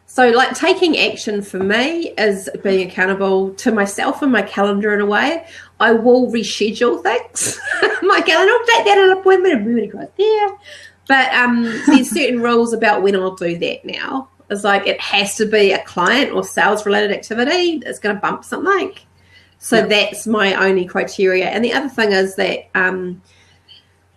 So like taking action for me is being accountable to myself and my calendar in a way. I will reschedule things. My calendar, I'll take that an appointment and move it across there. But there's certain rules about when I'll do that now. It's like it has to be a client or sales related activity that's going to bump something. So that's my only criteria. And the other thing is that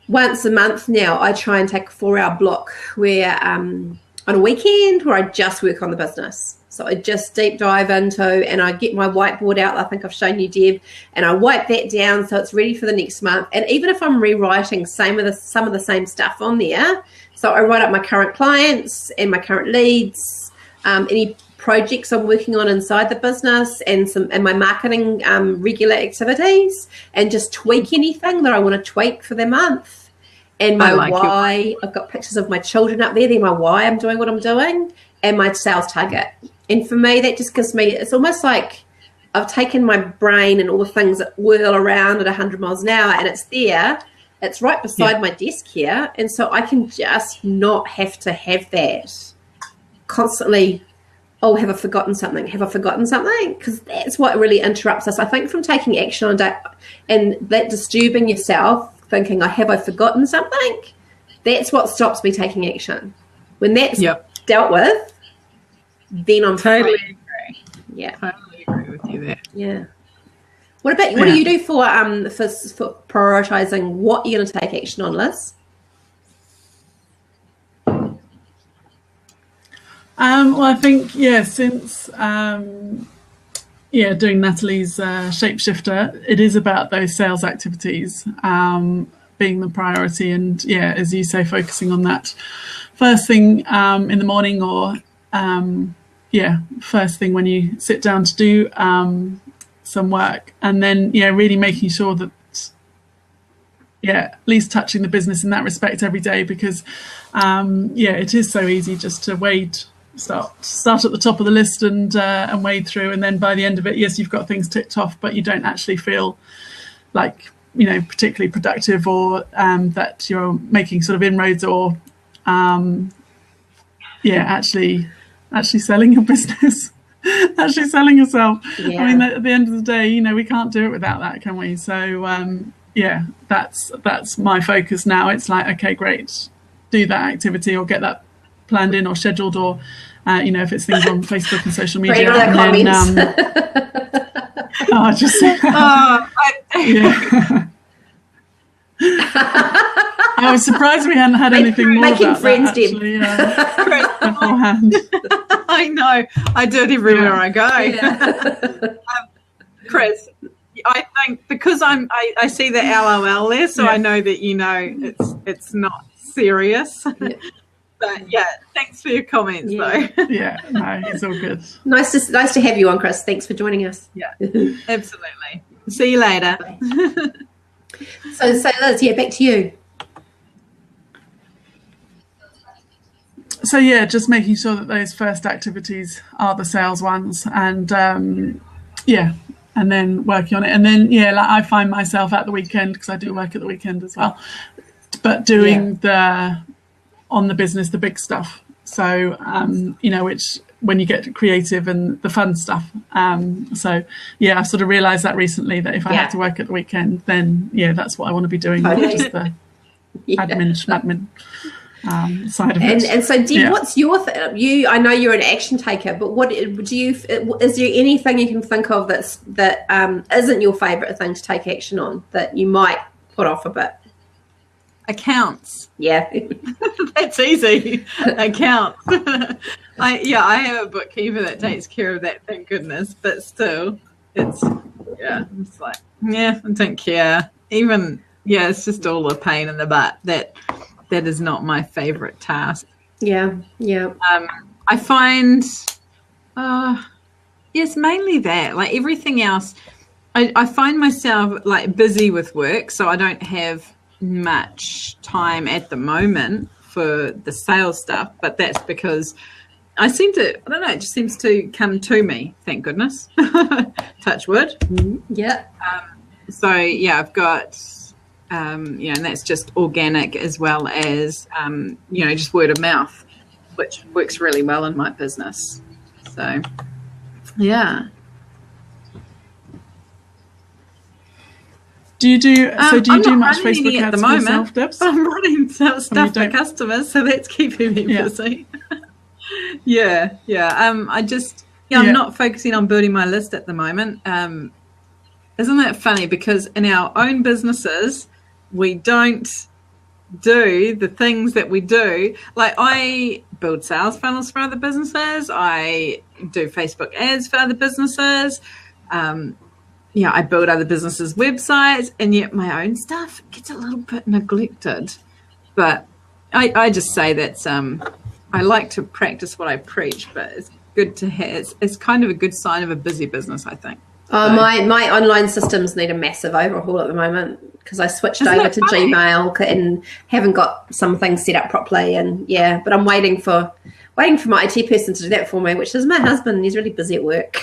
once a month now, I try and take a 4-hour block where on a weekend where I just work on the business. So I just deep dive into, and I get my whiteboard out. I think I've shown you, Deb, and I wipe that down so it's ready for the next month. And even if I'm rewriting some of the same stuff on there, so I write up my current clients and my current leads, any projects I'm working on inside the business, and my marketing regular activities, and just tweak anything that I want to tweak for the month. And my why, I've got pictures of my children up there. They're my why I'm doing what I'm doing, and my sales target. And for me, that just gives me, it's almost like I've taken my brain and all the things that whirl around at 100 miles an hour, and it's there. It's right beside my desk here. And so I can just not have to have that constantly. Oh, have I forgotten something? Have I forgotten something? Because that's what really interrupts us, I think, from taking action on that, and that disturbing yourself, thinking, have I forgotten something? That's what stops me taking action. When that's dealt with, then I'm totally free. Agree. Yeah, totally agree with you there. Yeah. What about what do you do for prioritizing what you're going to take action on, Liz? Well, I think, since, doing Natalie's Shapeshifter, it is about those sales activities being the priority. And, as you say, focusing on that first thing in the morning, or, first thing when you sit down to do some work. And then, really making sure that, at least touching the business in that respect every day, because, it is so easy just to start at the top of the list and wade through, and then by the end of it, yes, you've got things ticked off, but you don't actually feel like particularly productive, or that you're making sort of inroads, or actually selling your business, actually selling yourself. I mean, at the end of the day, we can't do it without that, can we? So yeah, that's my focus now. It's like, okay, great, do that activity or get that planned in or scheduled, or if it's things on Facebook and social media. Read all the comments. Yeah. I was surprised we hadn't had anything more making about friends, that, actually, beforehand. I know. I do it everywhere I go. Yeah. Chris, I think because I see the LOL there, so I know that it's not serious. Yeah. But yeah, thanks for your comments though. Yeah, no, it's all good. Nice to have you on, Chris. Thanks for joining us. Yeah, absolutely. See you later. So Liz, back to you. So yeah, just making sure that those first activities are the sales ones, and and then working on it, and then like I find myself at the weekend, because I do work at the weekend as well, but doing the business, the big stuff. So which when you get creative and the fun stuff. So I sort of realised that recently, that if I had to work at the weekend, then that's what I want to be doing, not just the admin side of it. And so, Deb, what's your I know you're an action taker, but what do you? Is there anything you can think of that isn't your favourite thing to take action on, that you might put off a bit? Accounts. Yeah. That's easy. Accounts. I have a bookkeeper that takes care of that, thank goodness, but still it's like, I don't care. Even, it's just all a pain in the butt. That is not my favorite task. Yeah. I find, it's mainly that, like everything else, I find myself like busy with work, so I don't have much time at the moment for the sales stuff, but that's because I don't know, it just seems to come to me, thank goodness. Touch wood. Yeah. So I've got and that's just organic, as well as just word of mouth, which works really well in my business. So Do you do much Facebook ads at the for moment, yourself, Debs? I'm running stuff for customers, so that's keeping me busy. I just I'm not focusing on building my list at the moment. Isn't that funny? Because in our own businesses, we don't do the things that we do. Like, I build sales funnels for other businesses. I do Facebook ads for other businesses. I build other businesses' websites, and yet my own stuff gets a little bit neglected. But I just say that I like to practice what I preach, but it's good to have. It's kind of a good sign of a busy business, I think. Oh, my online systems need a massive overhaul at the moment, because I switched over to Gmail and haven't got some things set up properly. And but I'm waiting for my IT person to do that for me, which is my husband. He's really busy at work.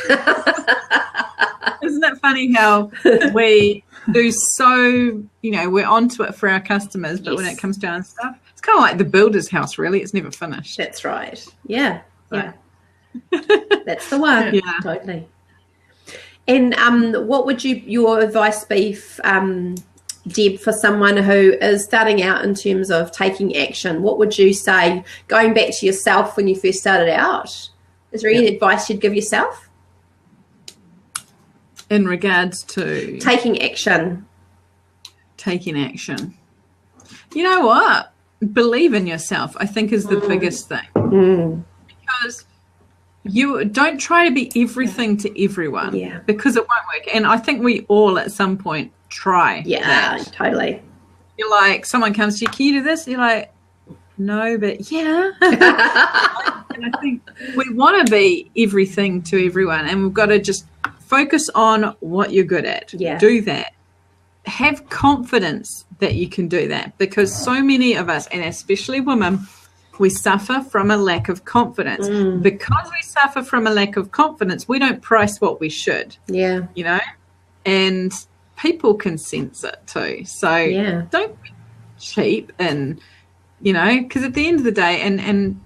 Isn't it funny how we do so, we're onto it for our customers, but when it comes to our stuff, it's kind of like the builder's house, really. It's never finished. That's right. Yeah. That's the one. Yeah. Totally. And what would your advice be, Deb, for someone who is starting out in terms of taking action? What would you say, going back to yourself when you first started out? Is there any advice you'd give yourself? In regards to? Taking action. You know what? Believe in yourself, I think, is the biggest thing. Because you don't try to be everything to everyone, because it won't work. And I think we all at some point try that. Totally. You're like, someone comes to you, can you do this? And you're like, no, but and I think we want to be everything to everyone, and we've got to just focus on what you're good at. Do that. Have confidence that you can do that, because so many of us, and especially women, we suffer from a lack of confidence. Because we suffer from a lack of confidence, we don't price what we should. And people can sense it too. So don't be cheap, and because at the end of the day, and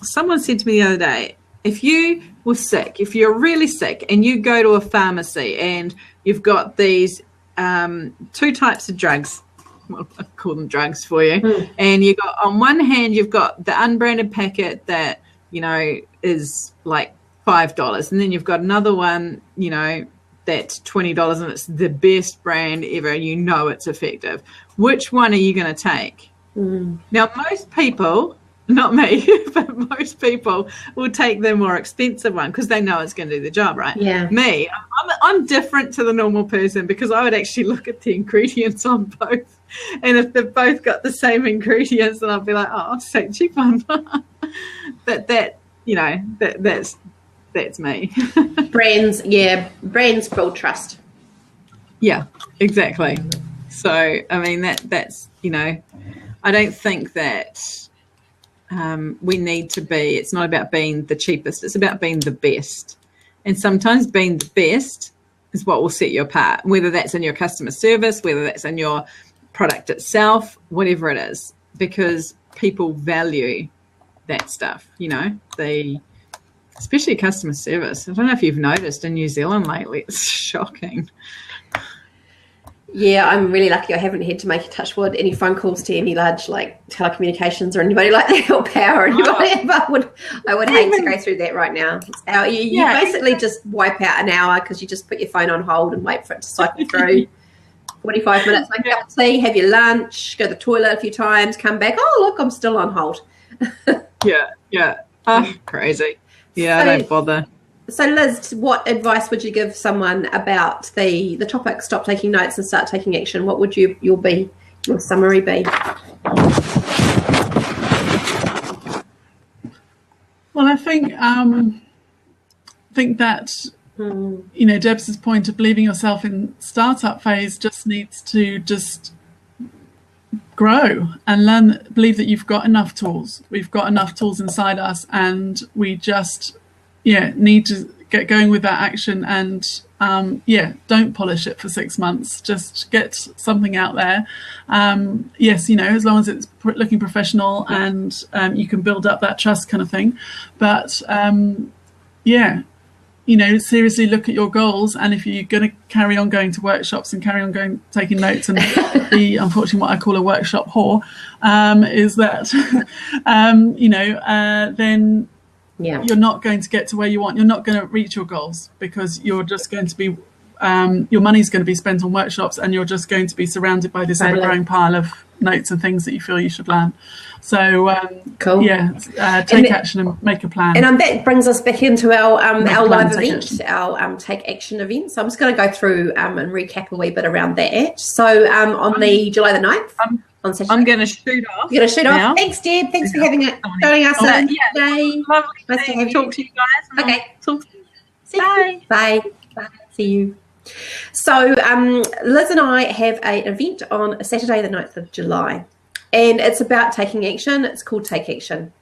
someone said to me the other day, if you were sick, if you're really sick and you go to a pharmacy and you've got these two types of drugs. Well, I call them drugs for you. And you got, on one hand, you've got the unbranded packet that, you know, is like $5, and then you've got another one, you know, that's $20, and it's the best brand ever, and you know it's effective. Which one are you going to take? Now, most people, not me, but most people will take the more expensive one because they know it's going to do the job, right? Yeah. Me, I'm different to the normal person because I would actually look at the ingredients on both, and if they've both got the same ingredients, then I'll be like, oh, I'll just take the cheap one. But that, you know, that's me. Brands build trust. Yeah, exactly. So, I mean, that's, you know, I don't think that we need to be, it's not about being the cheapest, it's about being the best. And sometimes being the best is what will set you apart, whether that's in your customer service, whether that's in your product itself, whatever it is, because people value that stuff, you know, especially customer service. I don't know if you've noticed in New Zealand lately, it's shocking. Yeah, I'm really lucky I haven't had to make, touch wood, any phone calls to any large like telecommunications or anybody like that, or power or anybody. But I would hate to go through that right now. You basically just wipe out an hour because you just put your phone on hold and wait for it to cycle through. 45 minutes, make a cup of tea, have your lunch, go to the toilet a few times, come back. Oh, look, I'm still on hold. Yeah. Oh, crazy. Yeah, so, don't bother. So, Liz, what advice would you give someone about the topic, stop taking notes and start taking action? What would your summary be? Well, I think that, you know, Deb's point of believing yourself in startup phase just needs to just grow and believe that you've got enough tools. We've got enough tools inside us, and we just need to get going with that action. And don't polish it for 6 months, just get something out there. Yes, you know, as long as it's looking professional and you can build up that trust kind of thing. But you know, seriously look at your goals, and if you're going to carry on going to workshops and carry on taking notes and be, unfortunately, what I call a workshop whore, is that, then you're not going to get to where you want. You're not going to reach your goals because you're just going to be, your money's going to be spent on workshops, and you're just going to be surrounded by this ever-growing pile of notes and things that you feel you should learn. So cool. Take action and make a plan. And that brings us back into our live event, our Take Action event. So I'm just going to go through and recap a wee bit around that. So on the July the 9th, on Saturday, I'm going to shoot off. You're going to shoot now. off. Thanks, Deb. Thanks for having it, joining us today. Lovely nice to have talk to you guys. Okay. Talk to you. Bye. Bye. Bye. See you. So Liz and I have an event on Saturday the 9th of July, and it's about taking action. It's called Take Action.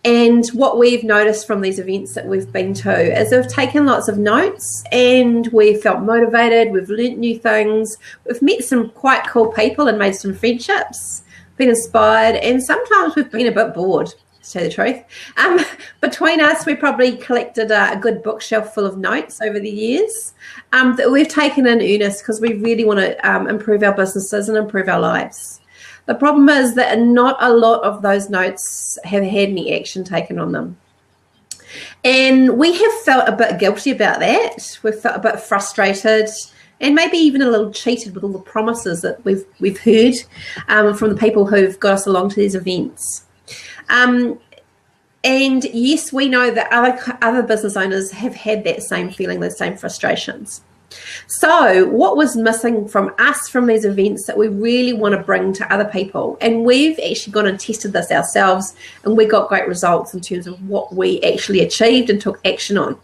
And what we've noticed from these events that we've been to is we've taken lots of notes, and we've felt motivated, we've learnt new things, we've met some quite cool people and made some friendships, been inspired, and sometimes we've been a bit bored, to tell the truth. Between us, we probably collected a good bookshelf full of notes over the years that we've taken in earnest because we really want to improve our businesses and improve our lives. The problem is that not a lot of those notes have had any action taken on them. And we have felt a bit guilty about that. We've felt a bit frustrated and maybe even a little cheated with all the promises that we've heard from the people who've got us along to these events. And yes, we know that other business owners have had that same feeling, those same frustrations. So what was missing from us from these events that we really want to bring to other people? And we've actually gone and tested this ourselves, and we got great results in terms of what we actually achieved and took action on.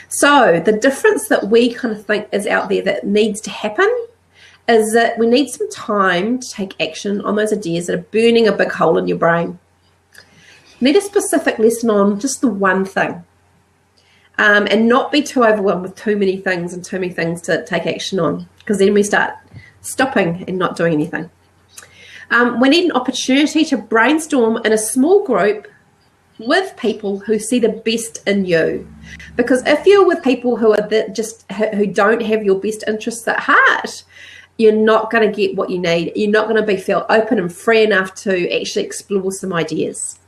So the difference that we kind of think is out there that needs to happen is that we need some time to take action on those ideas that are burning a big hole in your brain. Need a specific lesson on just the one thing. And not be too overwhelmed with too many things and too many things to take action on, because then we start stopping and not doing anything. We need an opportunity to brainstorm in a small group with people who see the best in you. Because if you're with people who are who don't have your best interests at heart, you're not going to get what you need. You're not going to feel open and free enough to actually explore some ideas.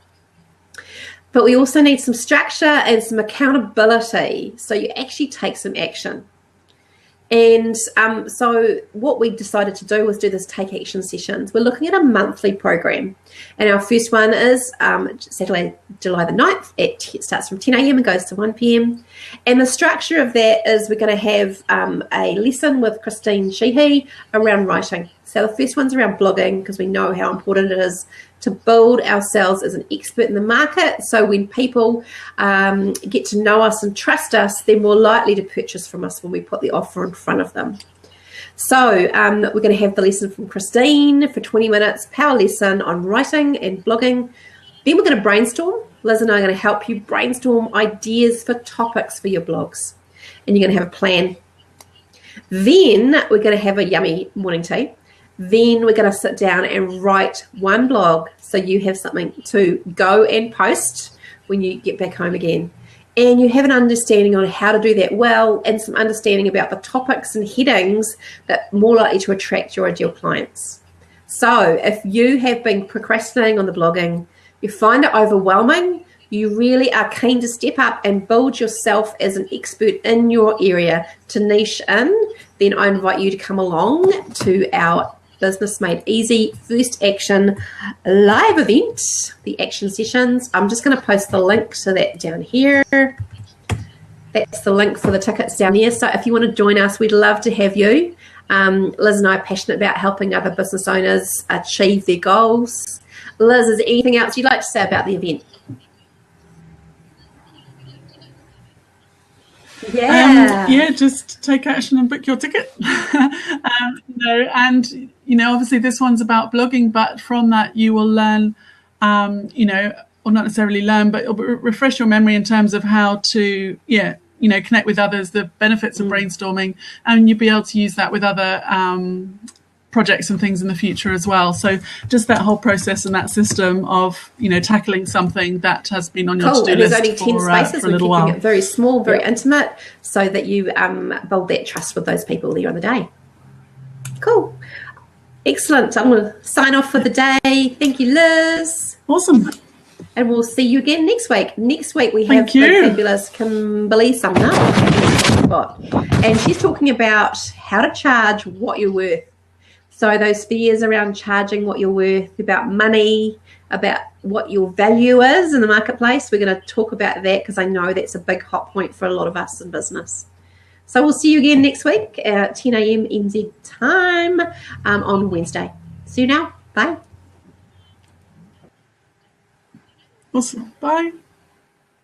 But we also need some structure and some accountability so you actually take some action. And so what we decided to do was do this Take Action sessions. We're looking at a monthly program. And our first one is Saturday, July the 9th. It starts from 10 a.m. and goes to 1 p.m. And the structure of that is we're going to have a lesson with Christine Sheehy around writing. So the first one's around blogging, because we know how important it is to build ourselves as an expert in the market. So when people get to know us and trust us, they're more likely to purchase from us when we put the offer in front of them. So we're going to have the lesson from Christine for 20 minutes, power lesson on writing and blogging. Then we're going to brainstorm. Liz and I are going to help you brainstorm ideas for topics for your blogs. And you're going to have a plan. Then we're going to have a yummy morning tea. Then we're going to sit down and write one blog so you have something to go and post when you get back home again. And you have an understanding on how to do that well, and some understanding about the topics and headings that are more likely to attract your ideal clients. So if you have been procrastinating on the blogging, you find it overwhelming, you really are keen to step up and build yourself as an expert in your area to niche in, then I invite you to come along to our Business Made Easy First Action live event, the action sessions. I'm just going to post the link to that down here. That's the link for the tickets down there. So if you want to join us, we'd love to have you. Liz and I are passionate about helping other business owners achieve their goals. Liz, is there anything else you'd like to say about the event? Yeah, just take action and book your ticket. And obviously this one's about blogging, but from that you will learn, or not necessarily learn, but it'll refresh your memory in terms of how to, connect with others, the benefits of brainstorming, and you'll be able to use that with other projects and things in the future as well. So just that whole process and that system of tackling something that has been on your to-do list. There's only 10 spaces. We're keeping it very small, very intimate, so that you build that trust with those people the other day. Cool, excellent. I'm going to sign off for the day. Thank you, Liz. Awesome. And we'll see you again next week. Next week we have the fabulous Kimberly Sumner, and she's talking about how to charge what you're worth. So those fears around charging what you're worth, about money, about what your value is in the marketplace, we're going to talk about that, because I know that's a big hot point for a lot of us in business. So we'll see you again next week at 10 a.m. NZ time on Wednesday. See you now. Bye. Awesome. Bye.